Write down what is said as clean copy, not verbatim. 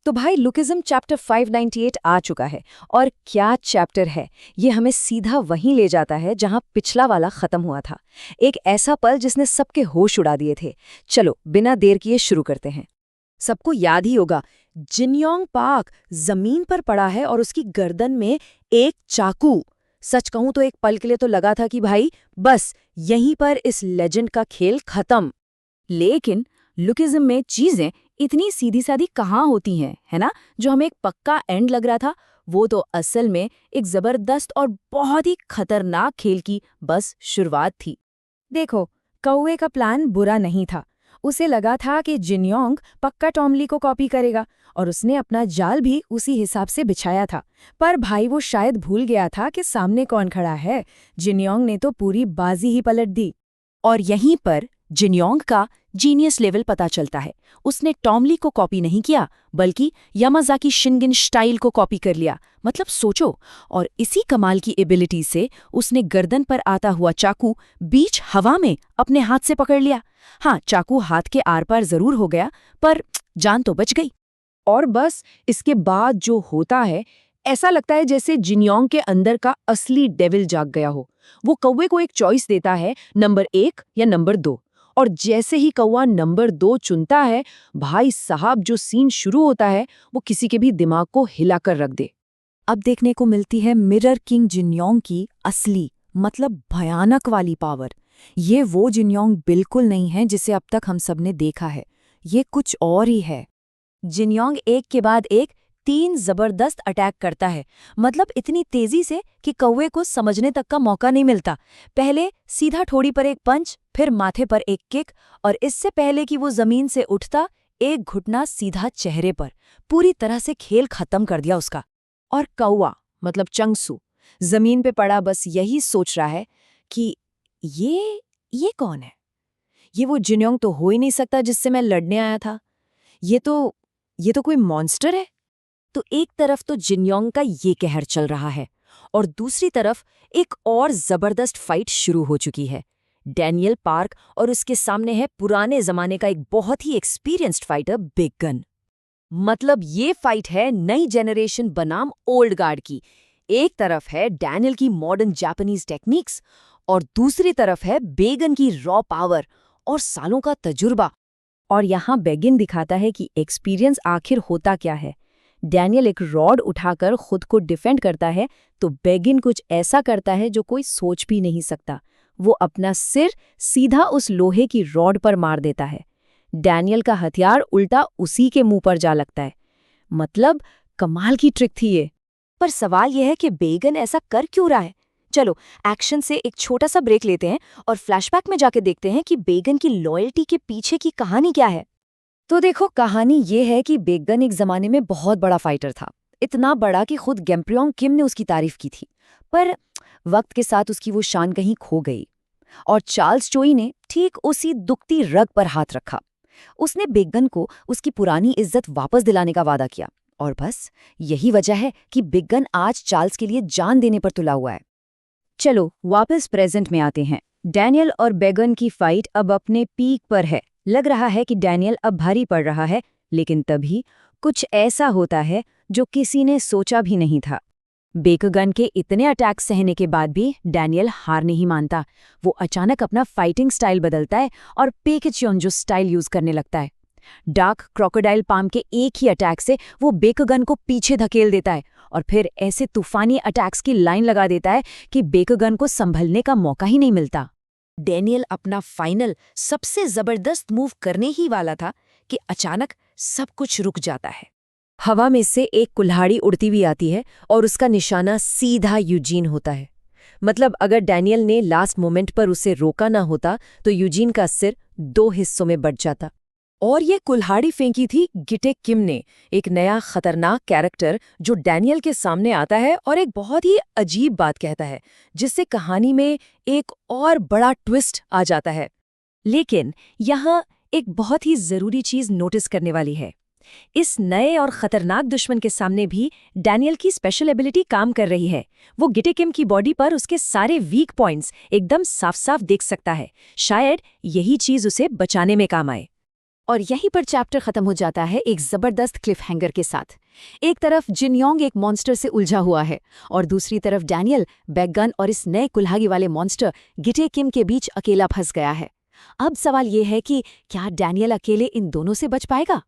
तो भाई lookism chapter 598 आ चुका है। और क्या चैप्टर है, ये हमें सीधा वहीं ले जाता है जहां पिछला वाला खत्म हुआ था। एक ऐसा पल जिसने सबके होश उड़ा दिए थे। चलो बिना देर किए शुरू करते हैं। सबको याद ही होगा, जिनयोंग पार्क जमीन पर पड़ा है और उसकी गर्दन में एक चाकू। सच कहूं तो एक पल के लिए तो लगा था कि भाई बस यहीं पर इस लेजेंड का खेल खत्म। लेकिन लुकिज्म में चीजें इतनी सीधी सादी कहाँ होती हैं, है ना। जो हमें एक पक्का एंड लग रहा था, वो तो असल में एक जबरदस्त और बहुत ही खतरनाक खेल की बस शुरुआत थी। देखो, कौवे का प्लान बुरा नहीं था। उसे लगा था कि जिनयोंग पक्का टॉमली को कॉपी करेगा और उसने अपना जाल भी उसी हिसाब से बिछाया था। पर भाई वो शायद भूल गया था कि सामने कौन खड़ा है। जिनयोंग ने तो पूरी बाजी ही पलट दी। और यहीं पर जिनयोंग का जीनियस लेवल पता चलता है। उसने टॉमली को कॉपी नहीं किया, बल्कि यामाज़ाकी शिनगिन स्टाइल को कॉपी कर लिया। मतलब सोचो। और इसी कमाल की एबिलिटी से उसने गर्दन पर आता हुआ चाकू बीच हवा में अपने हाथ से पकड़ लिया। हाँ, चाकू हाथ के आर पार जरूर हो गया, पर जान तो बच गई। और बस इसके बाद जो होता है, ऐसा लगता है जैसे जिनयोंग के अंदर का असली डेविल जाग गया हो। वो कौवे को एक चॉइस देता है, नंबर 1 या नंबर 2। और जैसे ही कौवा नंबर 2 चुनता है, भाई साहब जो सीन शुरू होता है वो किसी के भी दिमाग को हिलाकर रख दे। अब देखने को मिलती है मिरर किंग जिनयोंग की असली, मतलब भयानक वाली पावर। ये वो जिनयोंग बिल्कुल नहीं है जिसे अब तक हम सबने देखा है। ये कुछ और ही है। जिनयोंग एक के बाद एक 3 जबरदस्त अटैक करता है। मतलब इतनी तेजी से कि कौवे को समझने तक का मौका नहीं मिलता। पहले सीधा ठोड़ी पर एक पंच, फिर माथे पर एक किक, और इससे पहले कि वो जमीन से उठता, एक घुटना सीधा चेहरे पर। पूरी तरह से खेल खत्म कर दिया उसका। और कौवा, मतलब चंगसू, जमीन पे पड़ा बस यही सोच रहा है कि ये कौन है। ये वो जिनयोंग तो हो ही नहीं सकता जिससे मैं लड़ने आया था। ये तो कोई मॉन्स्टर है। तो एक तरफ तो जिनयोंग का ये कहर चल रहा है, और दूसरी तरफ एक और जबरदस्त फाइट शुरू हो चुकी है। डैनियल पार्क और उसके सामने है पुराने जमाने का एक बहुत ही एक्सपीरियंस्ड फाइटर बिग गन। मतलब ये फाइट है नई जनरेशन बनाम ओल्ड गार्ड की। एक तरफ है डैनियल की मॉडर्न जापानीज टेक्निक्स, और दूसरी तरफ है बेगन की रॉ पावर और सालों का तजुर्बा। और यहाँ बेगिन दिखाता है कि एक्सपीरियंस आखिर होता क्या है। डैनियल एक रॉड उठाकर खुद को डिफेंड करता है, तो बेगिन कुछ ऐसा करता है जो कोई सोच भी नहीं सकता। वो अपना सिर सीधा उस लोहे की रॉड पर मार देता है। डैनियल का हथियार उल्टा उसी के मुंह पर जा लगता है। मतलब कमाल की ट्रिक थी ये। पर सवाल यह है कि बेगन ऐसा कर क्यों रहा है। चलो एक्शन से एक छोटा सा ब्रेक लेते हैं और फ्लैशबैक में जाके देखते हैं कि बेगन की लॉयल्टी के पीछे की कहानी क्या है। तो देखो, कहानी ये है कि बेगन एक जमाने में बहुत बड़ा फाइटर था। इतना बड़ा कि खुद गेम्प्रियोंग किम ने उसकी तारीफ की थी। पर वक्त के साथ उसकी वो शान कहीं खो गई, और चार्ल्स चोई ने ठीक उसी दुखती रग पर हाथ रखा। उसने बेगन को उसकी पुरानी इज्जत वापस दिलाने का वादा किया, और बस यही वजह है कि बेगन आज चार्ल्स के लिए जान देने पर तुला हुआ है। चलो वापस प्रेजेंट में आते हैं। डैनियल और बेगन की फाइट अब अपने पीक पर है। लग रहा है कि डैनियल अब भारी पड़ रहा है, लेकिन तभी कुछ ऐसा होता है जो किसी ने सोचा भी नहीं था। बेगन के इतने अटैक सहने के बाद भी डैनियल हार नहीं मानता। वो अचानक अपना फाइटिंग स्टाइल बदलता है और पेकेच्योंजो स्टाइल यूज करने लगता है। डार्क क्रोकोडाइल पाम के एक ही अटैक से वो बेगन को पीछे धकेल देता है, और फिर ऐसे तूफानी अटैक्स की लाइन लगा देता है कि बेगन को संभलने का मौका ही नहीं मिलता। डैनियल अपना फाइनल सबसे जबरदस्त मूव करने ही वाला था कि अचानक सब कुछ रुक जाता है। हवा में से एक कुल्हाड़ी उड़ती हुई आती है और उसका निशाना सीधा यूजीन होता है। मतलब अगर डैनियल ने लास्ट मोमेंट पर उसे रोका ना होता तो यूजीन का सिर 2 हिस्सों में बट जाता। और ये कुल्हाड़ी फेंकी थी गिटे किम ने, एक नया खतरनाक कैरेक्टर जो डैनियल के सामने आता है और एक बहुत ही अजीब बात कहता है, जिससे कहानी में एक और बड़ा ट्विस्ट आ जाता है। लेकिन यहाँ एक बहुत ही जरूरी चीज नोटिस करने वाली है। इस नए और खतरनाक दुश्मन के सामने भी डैनियल की स्पेशल एबिलिटी काम कर रही है। वो गिटे किम की बॉडी पर उसके सारे वीक पॉइंट्स एकदम साफ साफ देख सकता है। शायद यही चीज उसे बचाने में काम आए। और यहीं पर चैप्टर खत्म हो जाता है एक जबरदस्त क्लिफ हैंगर के साथ। एक तरफ जिन योंग एक मॉन्स्टर से उलझा हुआ है और दूसरी तरफ डैनियल बैकगन और इस नए कुल्हाड़ी वाले मॉन्स्टर गिटे किम के बीच अकेला फंस गया है। अब सवाल ये है कि क्या डैनियल अकेले इन दोनों से बच पाएगा?